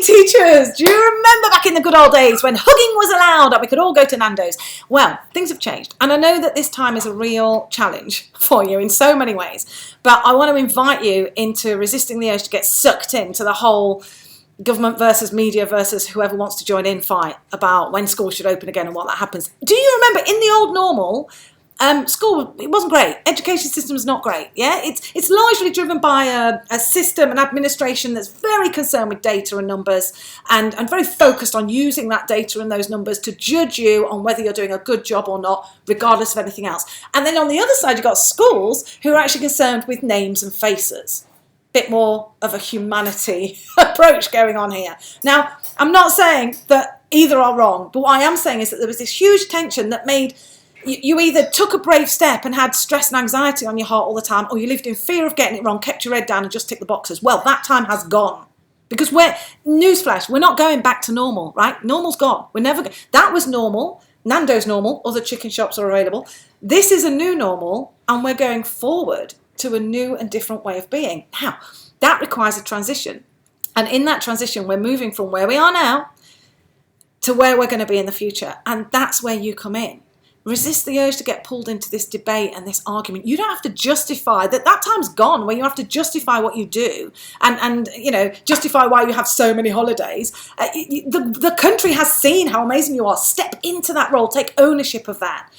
teachers, do you remember back in the good old days when hugging was allowed and we could all go to Nando's? Well, things have changed. And I know that this time is a real challenge for you in so many ways. But I want to invite you into resisting the urge to get sucked into the whole government versus media versus whoever wants to join in fight about when schools should open again and what that happens. Do you remember in the old normal, school, it wasn't great. Education system is not great. Yeah, it's largely driven by a system, an administration that's very concerned with data and numbers and very focused on using that data and those numbers to judge you on whether you're doing a good job or not, regardless of anything else. And then on the other side, you've got schools who are actually concerned with names and faces. Bit more of a humanity approach going on here. Now, I'm not saying that either are wrong, but what I am saying is that there was this huge tension that made you either took a brave step and had stress and anxiety on your heart all the time, or you lived in fear of getting it wrong, kept your head down and just ticked the boxes. Well, that time has gone. Because newsflash, we're not going back to normal, right? Normal's gone. That was normal. Nando's normal. Other chicken shops are available. This is a new normal, and we're going forward to a new and different way of being. Now, that requires a transition. And in that transition, we're moving from where we are now to where we're going to be in the future. And that's where you come in. Resist the urge to get pulled into this debate and this argument. You don't have to justify that time's gone where you have to justify what you do and justify why you have so many holidays. The country has seen how amazing you are. Step into that role. Take ownership of that.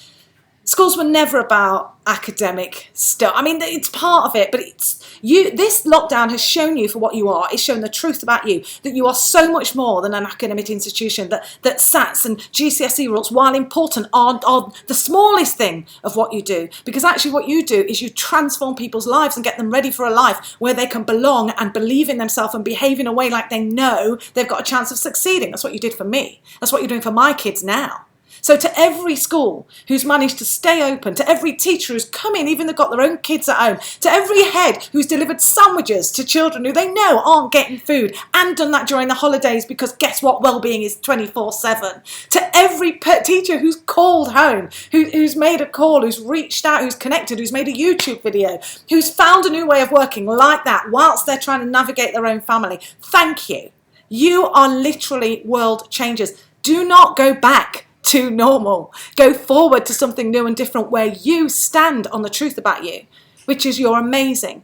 Schools were never about academic stuff. I mean, it's part of it, but this lockdown has shown you for what you are. It's shown the truth about you, that you are so much more than an academic institution, that SATs and GCSE rules, while important, are the smallest thing of what you do. Because actually what you do is you transform people's lives and get them ready for a life where they can belong and believe in themselves and behave in a way like they know they've got a chance of succeeding. That's what you did for me. That's what you're doing for my kids now. So to every school who's managed to stay open, to every teacher who's come in, even they've got their own kids at home, to every head who's delivered sandwiches to children who they know aren't getting food and done that during the holidays because guess what, well-being is 24/7. To every teacher who's called home, who's made a call, who's reached out, who's connected, who's made a YouTube video, who's found a new way of working like that whilst they're trying to navigate their own family. Thank you. You are literally world changers. Do not go back to normal. Go forward to something new and different where you stand on the truth about you, which is you're amazing.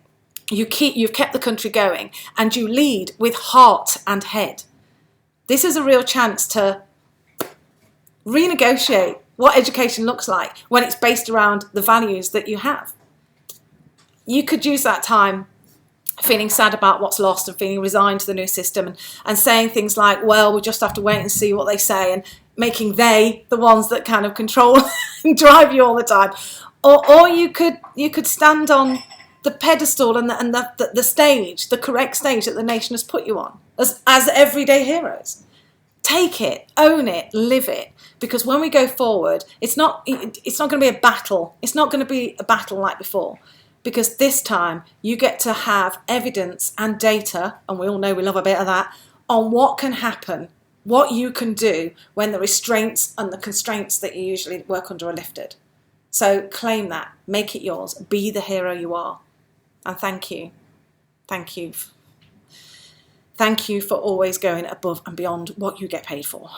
You've kept the country going and you lead with heart and head. This is a real chance to renegotiate what education looks like when it's based around the values that you have. You could use that time feeling sad about what's lost and feeling resigned to the new system and saying things like, well, we'll just have to wait and see what they say, and making they the ones that kind of control and drive you all the time. Or you could stand on the pedestal and the stage, the correct stage that the nation has put you on as everyday heroes. Take it, own it, live it. Because when we go forward, it's not going to be a battle. It's not going to be a battle like before. Because this time you get to have evidence and data, and we all know we love a bit of that, on what can happen, what you can do when the restraints and the constraints that you usually work under are lifted. So claim that, make it yours, be the hero you are. And thank you. Thank you. Thank you for always going above and beyond what you get paid for.